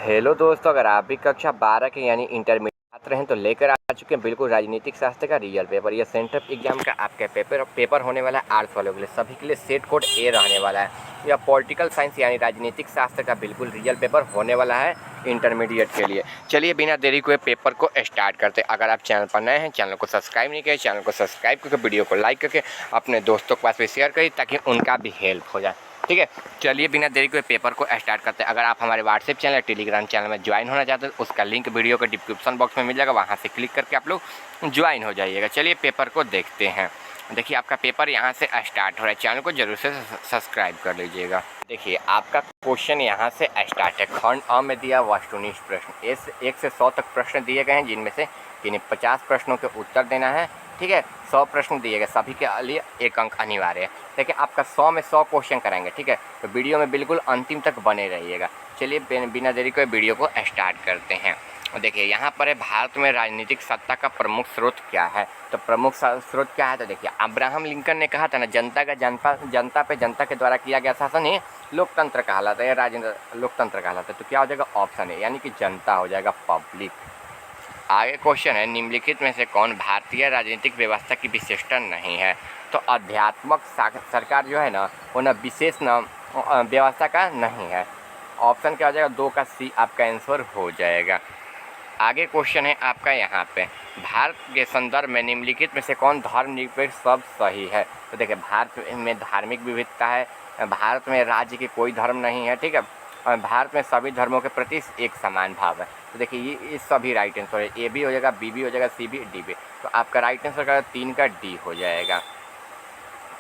Hello दोस्तों, अगर आप भी कक्षा 12 के यानी इंटरमीडिएट छात्र हैं तो लेकर आ चुके हैं बिल्कुल राजनीतिक शास्त्र का रियल पेपर। ये सेंट्रल एग्जाम का आपका पेपर होने वाला है आर्ट्स वालों के लिए, सभी के लिए सेट कोड ए रहने वाला है। या पॉलिटिकल साइंस यानी राजनीतिक शास्त्र का बिल्कुल रियल पेपर होने वाला है इंटरमीडिएट के लिए। चलिए बिना देरी को पेपर को स्टार्ट करते हैं। अगर आप चैनल पर नए हैं, चैनल को सब्सक्राइब नहीं किए, चैनल को सब्सक्राइब करके वीडियो को लाइक करके अपने दोस्तों के पास भी शेयर करिए ताकि उनका भी हेल्प हो जाए। ठीक है, चलिए बिना देरी के पेपर को स्टार्ट करते हैं। अगर आप हमारे व्हाट्सएप चैनल या टेलीग्राम चैनल में ज्वाइन होना चाहते हैं तो उसका लिंक वीडियो के डिस्क्रिप्शन बॉक्स में मिल जाएगा, वहाँ से क्लिक करके आप लोग ज्वाइन हो जाइएगा। चलिए पेपर को देखते हैं। देखिए आपका पेपर यहाँ से स्टार्ट हो रहा है, चैनल को जरूर से सब्सक्राइब कर लीजिएगा। देखिए आपका क्वेश्चन यहाँ से स्टार्ट है। खंड अ में दिया वस्तुनिष्ठ प्रश्न, 1 से 100 तक प्रश्न दिए गए हैं, जिनमें से 50 प्रश्नों के उत्तर देना है। ठीक है, 100 प्रश्न दिए गए, सभी के लिए 1 अंक अनिवार्य है। देखिए आपका 100 में 100 क्वेश्चन कराएंगे। ठीक है, तो वीडियो में बिल्कुल अंतिम तक बने रहिएगा। चलिए बिना देरी के वीडियो को स्टार्ट करते हैं। देखिए यहाँ पर है, भारत में राजनीतिक सत्ता का प्रमुख स्रोत क्या है। तो प्रमुख स्रोत क्या है, तो देखिए अब्राहम लिंकन ने कहा था ना, जनता पे जनता के द्वारा किया गया शासन ही लोकतंत्र कहलाता है, राजनीतिक लोकतंत्र कहलाता है। तो क्या हो जाएगा, ऑप्शन है यानी कि जनता हो जाएगा, पब्लिक। आगे क्वेश्चन है, निम्नलिखित में से कौन भारतीय राजनीतिक व्यवस्था की विशेषता नहीं है। तो अध्यात्मक सरकार जो है ना, वो ना विशेष ना व्यवस्था का नहीं है। ऑप्शन क्या हो जाएगा, 2 का सी आपका आंसर हो जाएगा। आगे क्वेश्चन है आपका यहाँ पे, भारत के संदर्भ में निम्नलिखित में से कौन धर्मनिरपेक्ष शब्द सही है। तो देखिए भारत में धार्मिक विविधता है, भारत में राज्य की कोई धर्म नहीं है। ठीक है, और भारत में सभी धर्मों के प्रति एक समान भाव है। तो देखिए ये सभी राइट आंसर है, ए भी हो जाएगा, बी भी हो जाएगा, सी भी, डी भी। तो आपका राइट आंसर का 3 का डी हो जाएगा।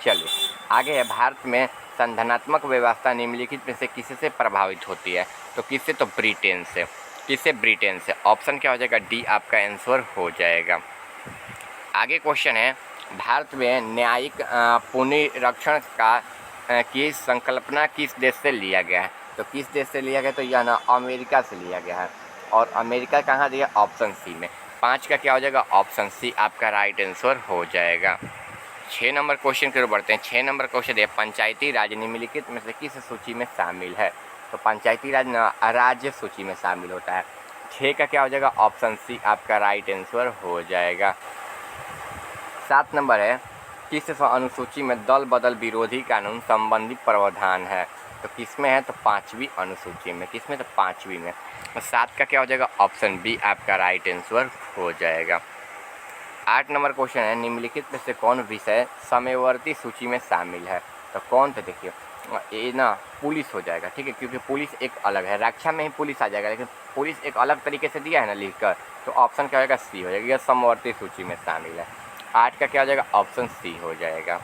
चलिए आगे है, भारत में संधानात्मक व्यवस्था निम्नलिखित में से किससे प्रभावित होती है। तो किससे, तो ब्रिटेन से। किससे, ब्रिटेन से। ऑप्शन क्या हो जाएगा, डी आपका आंसर हो जाएगा। आगे क्वेश्चन है, भारत में न्यायिक पुनरीक्षण की संकल्पना किस देश से लिया गया है। तो किस देश से लिया गया, तो यह ना अमेरिका से लिया गया है। और अमेरिका कहाँ दिया, ऑप्शन सी में। 5 का क्या हो जाएगा, ऑप्शन सी आपका राइट आंसर हो जाएगा। 6 नंबर क्वेश्चन की ओर बढ़ते हैं। 6 नंबर क्वेश्चन है, पंचायती राज निम्नलिखित में से किस सूची में शामिल है। तो पंचायती राज राज्य सूची में शामिल होता है। 6 का क्या हो जाएगा, ऑप्शन सी आपका राइट आंसर हो जाएगा। 7 नंबर है, किस अनुसूची में दल बदल विरोधी कानून संबंधी प्रावधान है। तो किस में है, तो 5वीं अनुसूची में। किस में, तो 5वीं में। 7 का क्या हो जाएगा, ऑप्शन बी आपका राइट आंसर हो जाएगा। 8 नंबर क्वेश्चन है, निम्नलिखित में से कौन विषय समयवर्ती सूची में शामिल है। तो कौन, तो देखिए ये ना पुलिस हो जाएगा। ठीक है, क्योंकि पुलिस एक अलग है, रक्षा में ही पुलिस आ जाएगा, लेकिन पुलिस एक अलग तरीके से दिया है ना लिखकर। तो ऑप्शन क्या हो जाएगा, सी हो जाएगा, यह समवर्ती सूची में शामिल है। 8 का क्या हो जाएगा, ऑप्शन सी हो जाएगा।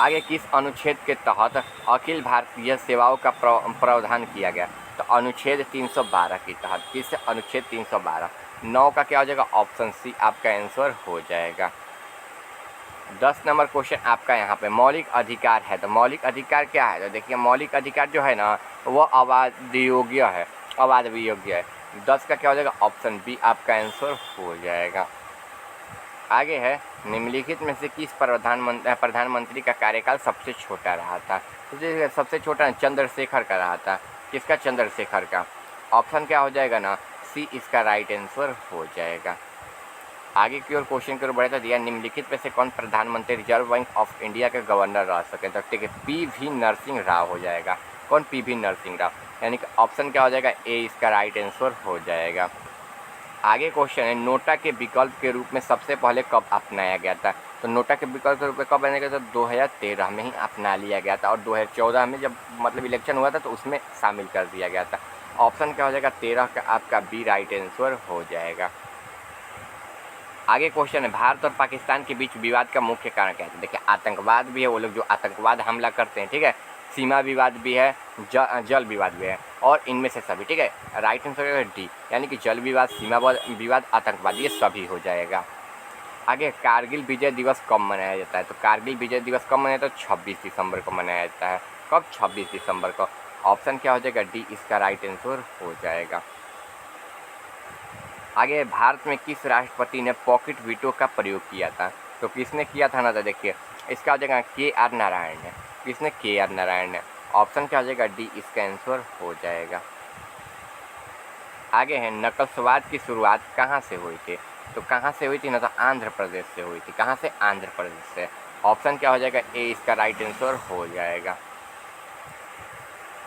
आगे किस अनुच्छेद के तहत अखिल भारतीय सेवाओं का प्रावधान किया गया। तो अनुच्छेद 312 के तहत। किस, अनुच्छेद 312। 9 का क्या हो जाएगा, ऑप्शन सी आपका आंसर हो जाएगा। 10 नंबर क्वेश्चन आपका यहाँ पे, मौलिक अधिकार है। तो मौलिक अधिकार क्या है, तो देखिए मौलिक अधिकार जो है ना, वो अवादयोग्य है, अवादयोग्य है। 10 का क्या हो जाएगा, ऑप्शन बी आपका आंसर हो जाएगा। आगे है, निम्नलिखित में से किस प्रधानमंत्री का कार्यकाल सबसे छोटा रहा था। तो सबसे छोटा चंद्रशेखर का रहा था। किसका, चंद्रशेखर का। ऑप्शन क्या हो जाएगा ना, सी इसका राइट आंसर हो जाएगा। आगे की ओर क्वेश्चन की ओर बढ़े तो दिया, निम्नलिखित में से कौन प्रधानमंत्री रिजर्व बैंक ऑफ इंडिया के गवर्नर रह सके। तो ठीक है, पी.वी. नरसिंह राव हो जाएगा। कौन, पी.वी. नरसिंह राव। यानी कि ऑप्शन क्या हो जाएगा, ए इसका राइट आंसर हो जाएगा। आगे क्वेश्चन है, नोटा के विकल्प के रूप में सबसे पहले कब अपनाया गया था। तो नोटा के विकल्प के रूप में कब बनाया गया था, 2013 में ही अपना लिया गया था। और 2014 में जब मतलब इलेक्शन हुआ था तो उसमें शामिल कर दिया गया था। ऑप्शन क्या हो जाएगा, 13 का आपका बी राइट आंसर हो जाएगा। आगे क्वेश्चन है, भारत और पाकिस्तान के बीच विवाद का मुख्य कारण क्या है। देखिए आतंकवाद भी है, वो लोग जो आतंकवाद हमला करते हैं। ठीक है, सीमा विवाद भी है, जल विवाद भी है, और इनमें से सभी। ठीक है, राइट आंसर है डी, यानी कि जल विवाद, सीमा विवाद, आतंकवाद, ये सभी हो जाएगा। आगे, कारगिल विजय दिवस कब मनाया जाता है। तो कारगिल विजय दिवस कब मनाया जाता है, 26 दिसंबर को मनाया जाता है। कब, 26 दिसंबर को। ऑप्शन क्या हो जाएगा, डी इसका राइट आंसर हो जाएगा। आगे, भारत में किस राष्ट्रपति ने पॉकेट वीटो का प्रयोग किया था। तो किसने किया था ना, तो देखिए इसका हो जाएगा के.आर. नारायण ने। किसने, के.आर. नारायण ने। ऑप्शन क्या हो जाएगा, डी इसका आंसर हो जाएगा। आगे है नकलवाद की शुरुआत कहाँ से हुई थी? तो कहाँ से हुई थी ना, तो आंध्र प्रदेश से हुई थी। कहाँ से? आंध्र प्रदेश से। ऑप्शन क्या हो जाएगा? ए इसका राइट आंसर हो जाएगा।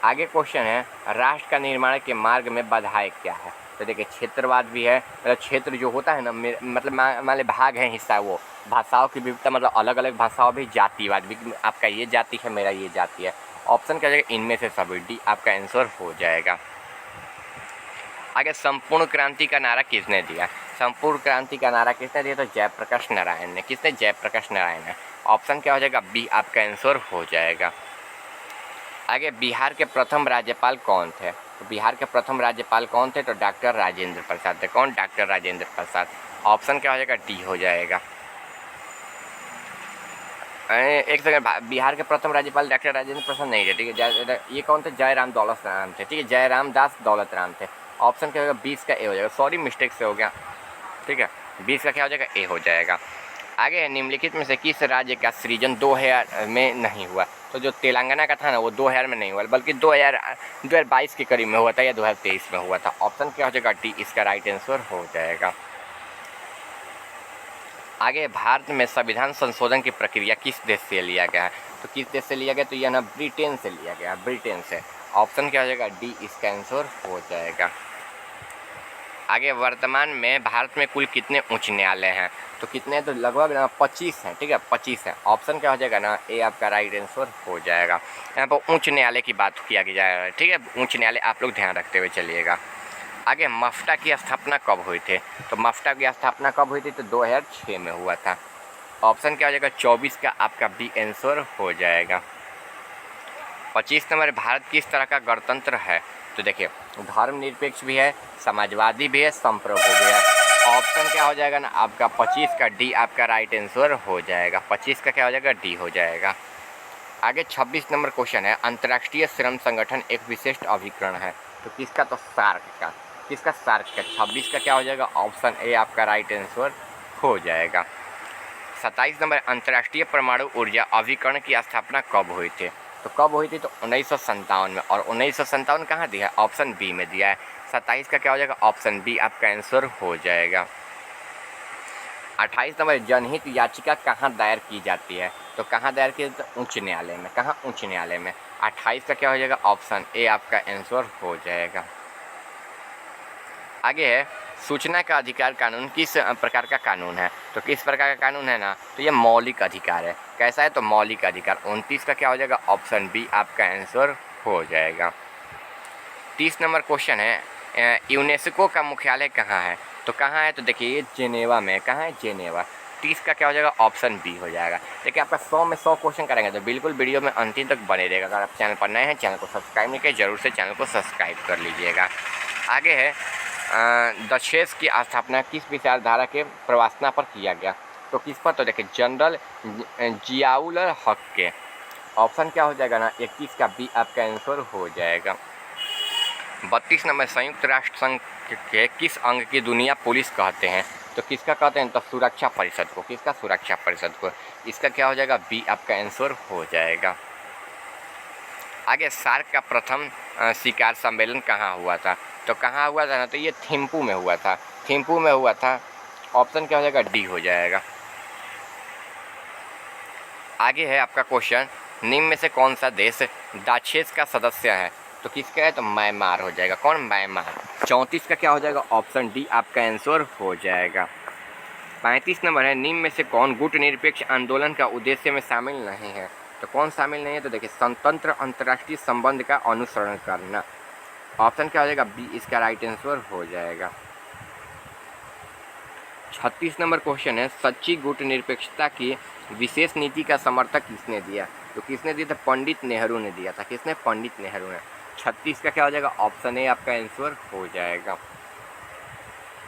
आगे क्वेश्चन है राष्ट्र का निर्माण के मार्ग में बाधाएं क्या है? तो देखिए क्षेत्रवाद भी है, मतलब क्षेत्र जो होता है ना, मतलब मान ली भाग है, हिस्सा वो भाषाओं की विविधता, मतलब अलग अलग भाषाओं भी, जातिवाद भी, आपका ये जाति है मेरा ये जाति है। ऑप्शन क्या हो जाएगा? इनमें से सभी, डी आपका आंसर हो जाएगा। आगे संपूर्ण क्रांति का नारा किसने दिया? संपूर्ण क्रांति का नारा किसने दिया? तो जयप्रकाश नारायण ने। किसने? जयप्रकाश नारायण ने। ऑप्शन क्या हो जाएगा? बी आपका आंसर हो जाएगा। आगे बिहार के प्रथम राज्यपाल कौन थे? तो बिहार के प्रथम राज्यपाल कौन थे? तो डॉक्टर राजेंद्र प्रसाद थे। कौन? डॉक्टर राजेंद्र प्रसाद। ऑप्शन क्या हो जाएगा? डी हो जाएगा। एक सेकंड, बिहार के प्रथम राज्यपाल डॉक्टर राजेंद्र प्रसाद नहीं थे, ठीक है। ये कौन थे? जयराम दौलत राम थे, ठीक है, जयराम दास दौलत राम थे। ऑप्शन क्या होगा? 20 का ए हो जाएगा। सॉरी मिस्टेक से हो गया, ठीक है, 20 का क्या हो जाएगा? ए हो जाएगा। आगे है निम्नलिखित में से किस राज्य का सृजन 2000 में नहीं हुआ? तो जो तेलंगाना का था ना, वो 2000 में नहीं हुआ, बल्कि 2022 के करीब में हुआ था, या 2023 में हुआ था। ऑप्शन क्या हो जाएगा? डी इसका राइट आंसर हो जाएगा। आगे भारत में संविधान संशोधन की प्रक्रिया किस देश से लिया गया है? तो किस देश से लिया गया? तो यह ना ब्रिटेन से लिया गया, ब्रिटेन से। ऑप्शन क्या हो जाएगा? डी इसका आंसर हो जाएगा। आगे वर्तमान में भारत में कुल कितने उच्च न्यायालय हैं? तो कितने? तो लगभग ना 25 हैं, ठीक है, 25 हैं। ऑप्शन क्या हो जाएगा ना? ए आपका राइट आंसर हो जाएगा। यहाँ पर उच्च न्यायालय की बात किया जाएगा, ठीक है, उच्च न्यायालय आप लोग ध्यान रखते हुए चलिएगा। आगे मफ्टा की स्थापना कब हुई थी? तो मफ्टा की स्थापना कब हुई थी? तो 2006 में हुआ था। ऑप्शन क्या हो जाएगा? 24 का आपका बी आंसर हो जाएगा। 25 नंबर, भारत किस तरह का गणतंत्र है? तो देखिए धर्मनिरपेक्ष भी है, समाजवादी भी है, संप्रभु भी है। ऑप्शन क्या हो जाएगा ना आपका? 25 का डी आपका राइट आंसर हो जाएगा। 25 का क्या हो जाएगा? डी हो जाएगा। आगे 26 नंबर क्वेश्चन है अंतर्राष्ट्रीय श्रम संगठन एक विशिष्ट अभिकरण है, तो किसका? तो सार्क का। किसका? सार्क का। 26 का क्या हो जाएगा? ऑप्शन ए आपका राइट आंसर हो जाएगा। 27 नंबर अंतर्राष्ट्रीय परमाणु ऊर्जा अभिकरण की स्थापना कब हुई थी? तो कब हुई थी? तो 1957 में। और 1957 कहाँ दिया है? ऑप्शन बी में दिया है। 27 का क्या हो जाएगा? ऑप्शन बी आपका आंसर हो जाएगा। 28 नंबर जनहित याचिका कहाँ दायर की जाती है? तो कहाँ दायर की जाती है? उच्च न्यायालय में। कहाँ? उच्च न्यायालय में। 28 का क्या हो जाएगा? ऑप्शन ए आपका आंसर हो जाएगा। आगे है सूचना का अधिकार कानून किस प्रकार का कानून है? तो किस प्रकार का कानून है ना? तो ये मौलिक अधिकार है। कैसा है? तो मौलिक अधिकार। 29 का क्या हो जाएगा? ऑप्शन बी आपका आंसर हो जाएगा। 30 नंबर क्वेश्चन है यूनेस्को का मुख्यालय कहाँ है? तो कहाँ है? तो देखिए जेनेवा में। कहाँ है? जेनेवा। 30 का क्या हो जाएगा? ऑप्शन बी हो जाएगा। देखिए आपका 100 में 100 क्वेश्चन करेंगे, तो बिल्कुल वीडियो में अंतिम तक बने रहेगा। अगर आप चैनल पर नए हैं, चैनल को सब्सक्राइब नहीं किया, जरूर से चैनल को सब्सक्राइब कर लीजिएगा। आगे है दशेस की स्थापना किस विचारधारा के प्रवासना पर किया गया? तो किस पर? तो देखिए जनरल जियाउल हक के। ऑप्शन क्या हो जाएगा ना? 21 का बी आपका आंसर हो जाएगा। 32 नंबर संयुक्त राष्ट्र संघ के किस अंग की दुनिया पुलिस कहते हैं? तो किसका कहते हैं? तो सुरक्षा परिषद को। किसका? सुरक्षा परिषद को। इसका क्या हो जाएगा? बी आपका आंसर हो जाएगा। आगे सार्क का प्रथम शिखर सम्मेलन कहाँ हुआ था? तो कहाँ हुआ था ना? तो ये थिम्पू में हुआ था। थिम्पू में हुआ था। ऑप्शन क्या हो जाएगा? डी हो जाएगा। आगे है आपका क्वेश्चन निम्न में से कौन सा देश दाशेस का सदस्य है? तो किसका है? तो म्यांमार हो जाएगा। कौन? म्यांमार। 34 का क्या हो जाएगा? ऑप्शन डी आपका आंसर हो जाएगा। 35 नंबर है निम्न में से कौन गुटनिरपेक्ष आंदोलन का उद्देश्य में शामिल नहीं है? तो कौन शामिल नहीं है? तो देखिए स्वतंत्र अंतर्राष्ट्रीय संबंध का अनुसरण करना। ऑप्शन क्या हो जाएगा? बी इसका राइट आंसर हो जाएगा। 36 नंबर क्वेश्चन है सच्ची गुटनिरपेक्षता की विशेष नीति का समर्थक किसने दिया? तो किसने दिया था? पंडित नेहरू ने दिया था। किसने? पंडित नेहरू ने। 36 का क्या हो जाएगा? ऑप्शन ए आपका आंसर हो जाएगा।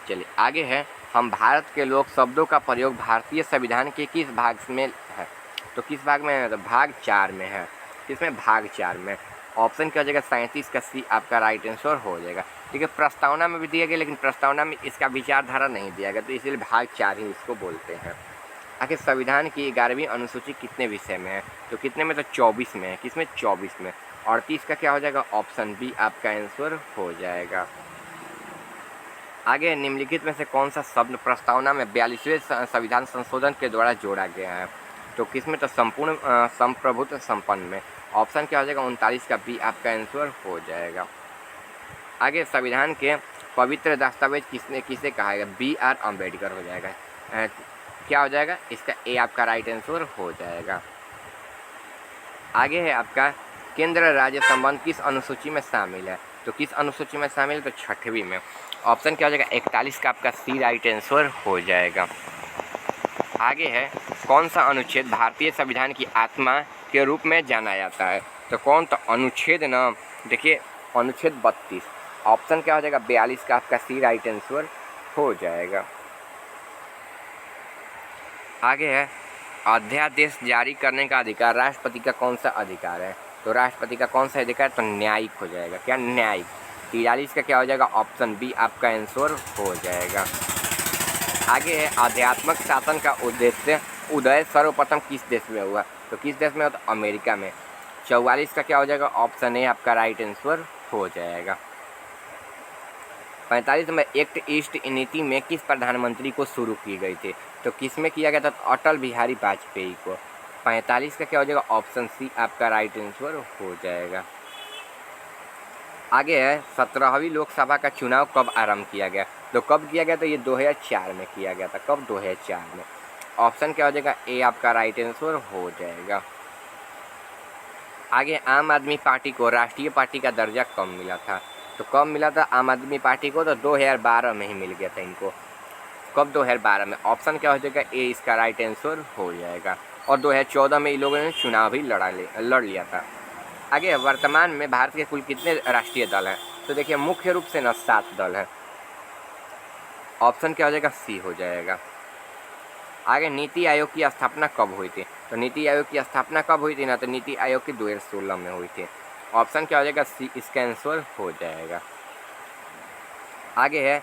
चलिए आगे है हम भारत के लोग शब्दों का प्रयोग भारतीय संविधान के किस भाग में है? तो किस भाग में है? तो भाग 4 में है। किसमें? भाग 4 में। ऑप्शन क्या हो जाएगा? 37 का सी आपका राइट आंसर हो जाएगा। ठीक है, प्रस्तावना में भी दिया गया, लेकिन प्रस्तावना में इसका विचारधारा नहीं दिया गया, तो इसलिए भाग 4 ही इसको बोलते हैं। आखिर संविधान की 11वीं अनुसूची कितने विषय में है? तो कितने में? तो 24 में है। किसमें? 24 में। 38 का क्या हो जाएगा? ऑप्शन बी आपका आंसर हो जाएगा। आगे निम्नलिखित में से कौन सा शब्द प्रस्तावना में 42वें संविधान संशोधन के द्वारा जोड़ा गया है? तो किसमें? तो संपूर्ण संप्रभुत्व संपन्न में। ऑप्शन क्या हो जाएगा? 39 का बी आपका आंसर हो जाएगा। आगे संविधान के पवित्र दस्तावेज किसे कहा गया? बी आर अम्बेडकर हो जाएगा। क्या हो जाएगा? इसका ए आपका राइट आंसर हो जाएगा। आगे है आपका केंद्र राज्य संबंध किस अनुसूची में शामिल है? तो किस अनुसूची में शामिल है? तो 6वीं में। ऑप्शन क्या हो जाएगा? 41 का आपका सी राइट आंसर हो जाएगा। आगे है कौन सा अनुच्छेद भारतीय संविधान की आत्मा के रूप में जाना जाता है? तो कौन? तो अनुच्छेद ना, देखिए अनुच्छेद 32। ऑप्शन क्या हो जाएगा? 42 का आपका सी राइट आंसर हो जाएगा। आगे है अध्यादेश जारी करने का अधिकार राष्ट्रपति का कौन सा अधिकार है? तो राष्ट्रपति का कौन सा अधिकार? तो न्यायिक हो जाएगा। क्या? न्यायिक। 43 का क्या हो जाएगा? ऑप्शन बी आपका आंसर हो जाएगा। आगे है आध्यात्मिक शासन का उदय सर्वप्रथम किस देश में हुआ? तो किस देश में? तो अमेरिका में। 44 का क्या हो जाएगा? ऑप्शन ए आपका राइट आंसर हो जाएगा। 45 में एक्ट ईस्ट नीति में किस प्रधानमंत्री को शुरू की गई थी? तो किस में किया गया था? तो अटल बिहारी वाजपेयी को। 45 का क्या हो जाएगा? ऑप्शन सी आपका राइट आंसर हो जाएगा। आगे है 17वीं लोकसभा का चुनाव कब आरंभ किया गया? तो कब किया गया? तो ये 2004 में किया गया था। कब? 2004 में। ऑप्शन क्या हो जाएगा? ए आपका राइट आंसर हो जाएगा। आगे आम आदमी पार्टी को राष्ट्रीय पार्टी का दर्जा कब मिला था? तो कब मिला था आम आदमी पार्टी को? तो 2012 में ही मिल गया था इनको। कब? 2012 में। ऑप्शन क्या हो जाएगा? ए इसका राइट आंसर हो जाएगा। और 2014 में इन लोगों ने चुनाव भी लड़ लिया था। आगे वर्तमान में भारत के कुल कितने राष्ट्रीय दल हैं? तो देखिए मुख्य रूप से 7 दल हैं। ऑप्शन क्या हो जाएगा? सी हो जाएगा। आगे नीति आयोग की स्थापना कब हुई थी? तो नीति आयोग की स्थापना कब हुई थी ना? तो नीति आयोग की 2016 में हुई थी। ऑप्शन क्या हो जाएगा? सी इसका आंसर हो जाएगा। आगे है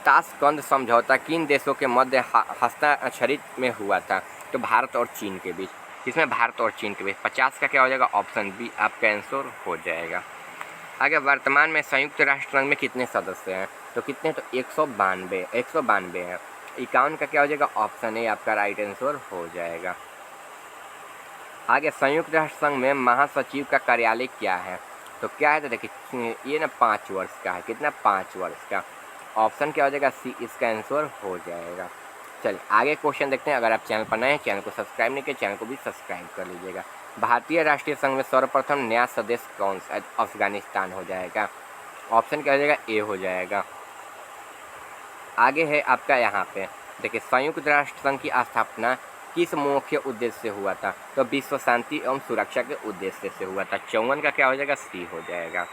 ताशकंद समझौता किन देशों के मध्य हस्ताक्षरित में हुआ था? तो भारत और चीन के बीच। किसमें? भारत और चीन के बीच। 50 का क्या हो जाएगा? ऑप्शन बी आपका आंसर हो जाएगा। आगे वर्तमान में संयुक्त राष्ट्र संघ में कितने सदस्य हैं? तो कितने? तो 192 हैं। 51 का क्या हो जाएगा? ऑप्शन ए आपका राइट आंसर हो जाएगा। आगे संयुक्त राष्ट्र संघ में महासचिव का कार्यालय क्या है? तो क्या है? तो देखिए ये ना 5 वर्ष का है। कितना? 5 वर्ष का। ऑप्शन क्या हो जाएगा? सी इसका आंसर हो जाएगा। चलिए आगे क्वेश्चन देखते हैं। अगर आप चैनल पर नए हैं, चैनल को सब्सक्राइब नहीं किया, चैनल को भी सब्सक्राइब कर लीजिएगा। भारतीय राष्ट्रीय संघ में सर्वप्रथम नया सदस्य कौन सा? अफगानिस्तान हो जाएगा। ऑप्शन क्या हो जाएगा? ए हो जाएगा। आगे है आपका यहाँ पे देखिए संयुक्त राष्ट्र संघ की स्थापना किस मुख्य उद्देश्य से हुआ था? तो विश्व शांति एवं सुरक्षा के उद्देश्य से हुआ था। 54 का क्या हो जाएगा? सी हो जाएगा।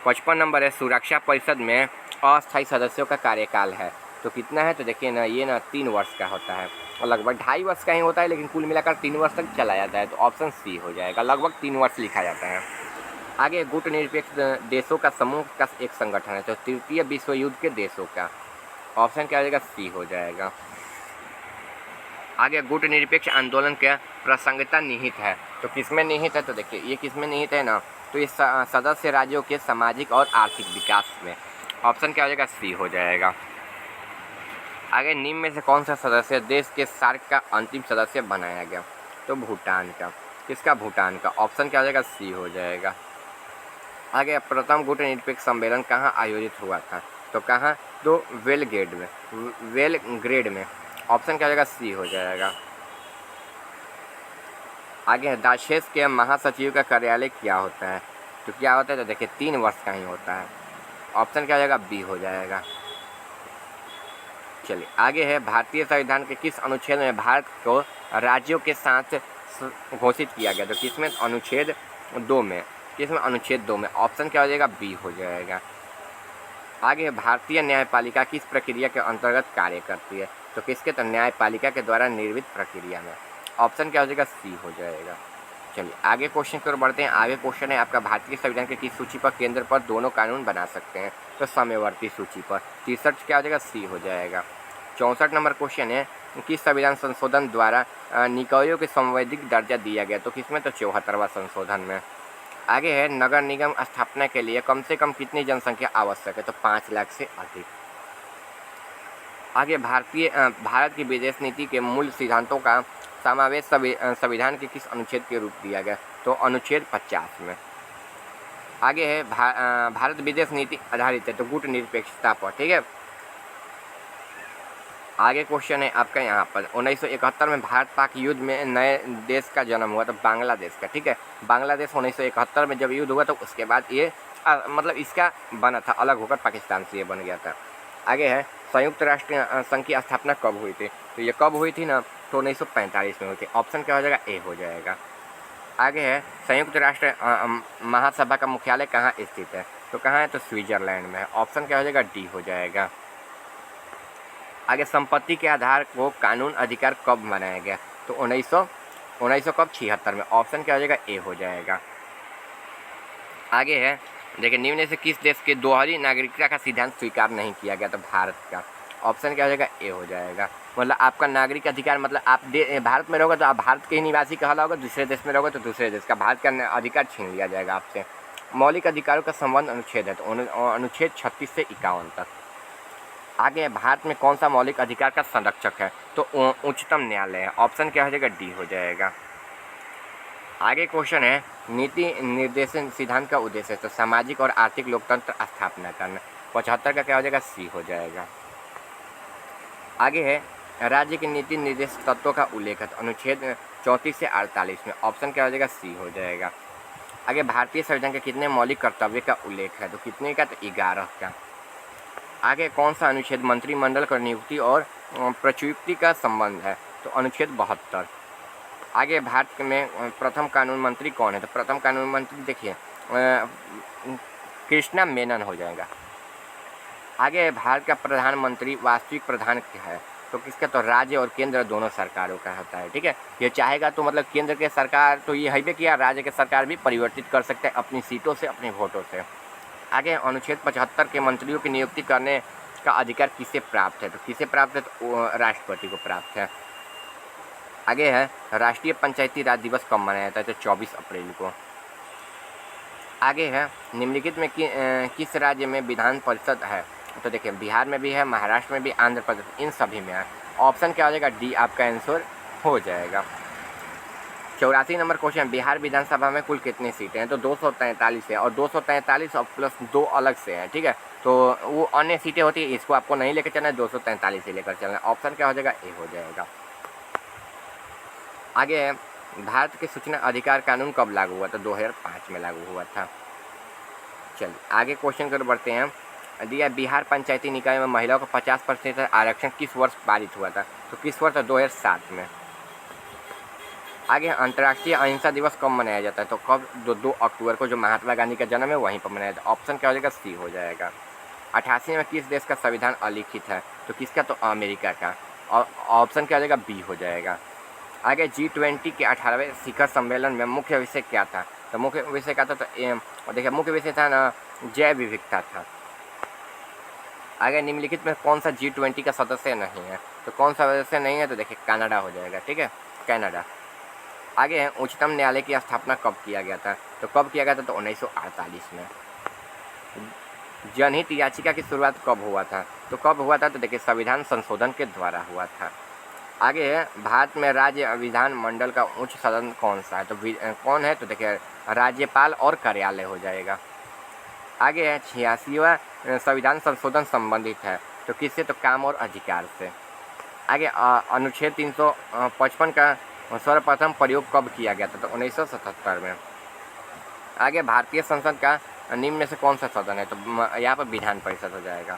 55 नंबर है सुरक्षा परिषद में अस्थायी सदस्यों का कार्यकाल है। तो कितना है? तो देखिए ना ये ना 3 वर्ष का होता है और लगभग 2.5 वर्ष का ही होता है, लेकिन कुल मिलाकर 3 वर्ष तक चला जाता है। तो ऑप्शन सी हो जाएगा। लगभग 3 वर्ष लिखा जाता है। आगे गुटनिरपेक्ष देशों का समूह का एक संगठन है। तो तृतीय विश्व युद्ध के देशों का। ऑप्शन क्या हो जाएगा? सी हो जाएगा। आगे गुटनिरपेक्ष आंदोलन का प्रासंगिकता निहित है। तो किसमें निहित है? तो देखिए ये किसमें निहित है ना? तो ये सदस्य राज्यों के सामाजिक और आर्थिक विकास में। ऑप्शन क्या हो जाएगा? सी हो जाएगा। आगे निम्न में से कौन सा सदस्य देश के सार्क का अंतिम सदस्य बनाया गया? तो भूटान का। किसका? भूटान का। ऑप्शन क्या हो जाएगा? सी हो जाएगा। आगे प्रथम गुटनिरपेक्ष सम्मेलन कहाँ आयोजित हुआ था? तो कहाँ? तो बेलग्रेड में। ऑप्शन क्या हो जाएगा? सी हो जाएगा। आगे दाशेस के महासचिव का कार्यालय क्या होता है? तो क्या होता है? तो देखिए 3 वर्ष का ही होता है। ऑप्शन क्या हो जाएगा? बी हो जाएगा। चलिए आगे है भारतीय संविधान के किस अनुच्छेद में भारत को राज्यों के साथ घोषित किया गया? तो किसमें? अनुच्छेद 2 में। किसमें? अनुच्छेद 2 में। ऑप्शन क्या हो जाएगा? बी हो जाएगा। आगे भारतीय न्यायपालिका किस प्रक्रिया के अंतर्गत कार्य करती है? तो किसके? तो न्यायपालिका के द्वारा निर्मित प्रक्रिया में। ऑप्शन क्या हो जाएगा? सी हो जाएगा। चलिए आगे क्वेश्चन की ओर बढ़ते हैं। आगे क्वेश्चन है आपका भारतीय संविधान के किस सूची पर केंद्र पर दोनों कानून बना सकते हैं? तो समयवर्ती सूची पर। 63 क्या हो जाएगा? सी हो जाएगा। 64 नंबर क्वेश्चन है किस संविधान संशोधन द्वारा निकायों के संवैधानिक दर्जा दिया गया? तो किसमें? तो 74वां संशोधन में। आगे है नगर निगम स्थापना के लिए कम से कम कितनी जनसंख्या आवश्यक है, तो 5 लाख से अधिक। आगे भारत की विदेश नीति के मूल सिद्धांतों का समावेश संविधान के किस अनुच्छेद के रूप दिया गया, तो अनुच्छेद 50 में। आगे है भारत विदेश नीति आधारित है तो गुटनिरपेक्षता पर, ठीक है। आगे क्वेश्चन है आपका यहाँ पर 1971 में भारत पाक युद्ध में नए देश का जन्म हुआ, तो बांग्लादेश का, ठीक है। बांग्लादेश 1971 में जब युद्ध हुआ तो उसके बाद ये मतलब इसका बना था, अलग होकर पाकिस्तान से ये बन गया था। आगे है संयुक्त राष्ट्र संघ की स्थापना कब हुई थी, तो ये कब हुई थी ना, तो 1945 में हुई थी। ऑप्शन क्या हो जाएगा, ए हो जाएगा। आगे है संयुक्त राष्ट्र महासभा का मुख्यालय कहाँ स्थित है, तो कहाँ है, तो स्विट्जरलैंड में है। ऑप्शन क्या हो जाएगा, डी हो जाएगा। आगे संपत्ति के आधार को कानून अधिकार कब बनाया गया, तो 1900 कब, 76 में। ऑप्शन क्या हो जाएगा, ए हो जाएगा। आगे है देखिए निम्न से किस देश के दोहरी नागरिकता का सिद्धांत स्वीकार नहीं किया गया, तो भारत का। ऑप्शन क्या हो जाएगा, ए हो जाएगा। मतलब आपका नागरिक अधिकार मतलब आप भारत में रहोगे तो आप भारत के ही निवासी कहलाओगे, दूसरे देश में रहोगे तो दूसरे देश का, भारत का अधिकार छीन लिया जाएगा आपसे। मौलिक अधिकारों का संबंध अनुच्छेद है, तो अनुच्छेद 36 से 51 तक। आगे भारत में कौन सा मौलिक अधिकार का संरक्षक है, तो उच्चतम न्यायालय है। ऑप्शन क्या हो जाएगा, डी हो जाएगा। आगे क्वेश्चन है नीति निर्देशन सिद्धांत का उद्देश्य है, तो सामाजिक और आर्थिक लोकतंत्र स्थापना करना। 75 का क्या हो जाएगा, सी हो जाएगा। आगे है राज्य के नीति निर्देश तत्वों का उल्लेख है, तो अनुच्छेद 34 से 48 में। ऑप्शन क्या हो जाएगा, सी हो जाएगा। आगे भारतीय संविधान के कितने मौलिक कर्तव्य का उल्लेख है, तो कितने का, तो 11 का। आगे कौन सा अनुच्छेद मंत्रिमंडल का नियुक्ति और प्रयुक्ति का संबंध है, तो अनुच्छेद 72। आगे भारत में प्रथम कानून मंत्री कौन है, तो प्रथम कानून मंत्री देखिए कृष्णा मेनन हो जाएगा। आगे भारत का प्रधानमंत्री वास्तविक प्रधान क्या है, तो किसका, तो राज्य और केंद्र दोनों सरकारों का होता है, ठीक है। ये चाहेगा तो मतलब केंद्र के सरकार तो ये है भी किया, राज्य के सरकार भी परिवर्तित कर सकते हैं अपनी सीटों से, अपने वोटों से। आगे अनुच्छेद 75 के मंत्रियों की नियुक्ति करने का अधिकार किसे प्राप्त है, तो किसे प्राप्त है, तो राष्ट्रपति को प्राप्त है। आगे है राष्ट्रीय पंचायती राज दिवस कब मनाया जाता है, तो 24 अप्रैल को। आगे है निम्नलिखित में किस राज्य में विधान परिषद है, तो देखिए बिहार में भी है, महाराष्ट्र में भी, आंध्र प्रदेश, इन सभी में है। ऑप्शन क्या हो जाएगा, डी आपका आंसर हो जाएगा। 84 नंबर क्वेश्चन, बिहार विधानसभा में कुल कितनी सीटें हैं, तो 243 है, और 243 और प्लस 2 अलग से हैं, ठीक है। तो वो अन्य सीटें होती है, इसको आपको नहीं लेकर चलना है, 243 से लेकर चलना है। ऑप्शन क्या हो जाएगा, ए हो जाएगा। आगे है भारत के सूचना अधिकार कानून कब लागू हुआ, तो 2005 में लागू हुआ था। चलिए आगे क्वेश्चन कर बढ़ते हैं। दिया बिहार पंचायती निकाय में महिलाओं को 50% आरक्षण किस वर्ष पारित हुआ था, तो किस वर्ष, 2007 में। आगे अंतर्राष्ट्रीय अहिंसा दिवस कब मनाया जाता है, तो कब, 2 अक्टूबर को, जो महात्मा गांधी का जन्म है वहीं पर मनाया जाता है। ऑप्शन क्या हो जाएगा, सी हो जाएगा। 88 में किस देश का संविधान अलिखित है, तो किसका, तो अमेरिका का। और ऑप्शन क्या हो जाएगा, बी हो जाएगा। आगे G20 के 18वें शिखर सम्मेलन में मुख्य विषय क्या था, तो मुख्य विषय क्या था, तो देखिए मुख्य विषय था ना, जैव विविधता था। आगे निम्नलिखित में कौन सा G20 का सदस्य नहीं है, तो कौन सा सदस्य नहीं है, तो देखिए कनाडा हो जाएगा, ठीक है, कनाडा। आगे है उच्चतम न्यायालय की स्थापना कब किया गया था, तो कब किया गया था, तो 1948 में। जनहित याचिका की शुरुआत कब हुआ था, तो कब हुआ था, तो देखिए संविधान संशोधन के द्वारा हुआ था। आगे है भारत में राज्य विधान मंडल का उच्च सदन कौन सा है, तो कौन है, तो देखिए राज्यपाल और कार्यालय हो जाएगा। आगे है 86वां संविधान संशोधन संबंधित है, तो किससे, तो काम और अधिकार से। आगे अनुच्छेद 355 का सर्वप्रथम प्रयोग कब किया गया था, तो 1977 में। आगे भारतीय संसद का निम्न में से कौन सा सदन है, तो यहाँ पर विधान परिषद हो जाएगा।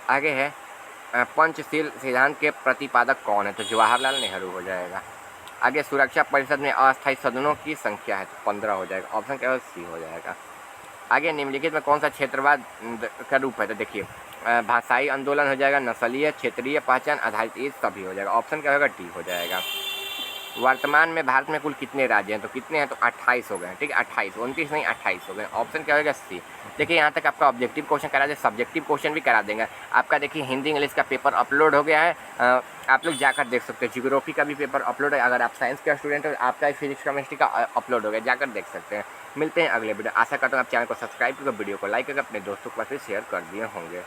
आगे है पंचशील सिद्धांत के प्रतिपादक कौन है, तो जवाहरलाल नेहरू हो जाएगा। आगे सुरक्षा परिषद में अस्थायी सदनों की संख्या है, तो 15 हो जाएगा। ऑप्शन क्या, सी हो जाएगा। आगे निम्नलिखित में कौन सा क्षेत्रवाद का रूप है, तो देखिए भाषाई आंदोलन हो जाएगा, नस्लीय क्षेत्रीय पहचान आधारित, ये सभी हो जाएगा। ऑप्शन क्या होगा, डी हो जाएगा। वर्तमान में भारत में कुल कितने राज्य हैं, तो कितने हैं, तो 28 हो गए, ठीक है, 28, 29 नहीं 28 हो गए। ऑप्शन क्या होगा, सी। देखिए यहाँ तक आपका ऑब्जेक्टिव क्वेश्चन करा दे, सब्जेक्टिव क्वेश्चन भी करा देंगे आपका। देखिए हिंदी इंग्लिश का पेपर अपलोड हो गया है, आप लोग जाकर देख सकते हैं। जियोग्राफी का भी पेपर अपलोड है, अगर आप साइंस का स्टूडेंट हो आपका फिजिक्स केमिस्ट्री का अपलोड हो गया, जाकर देख सकते हैं। मिलते हैं अगले वीडियो। आशा करता हूँ आप चैनल को सब्सक्राइब करके वीडियो को लाइक करके अपने दोस्तों के पास भी शेयर कर दिए होंगे।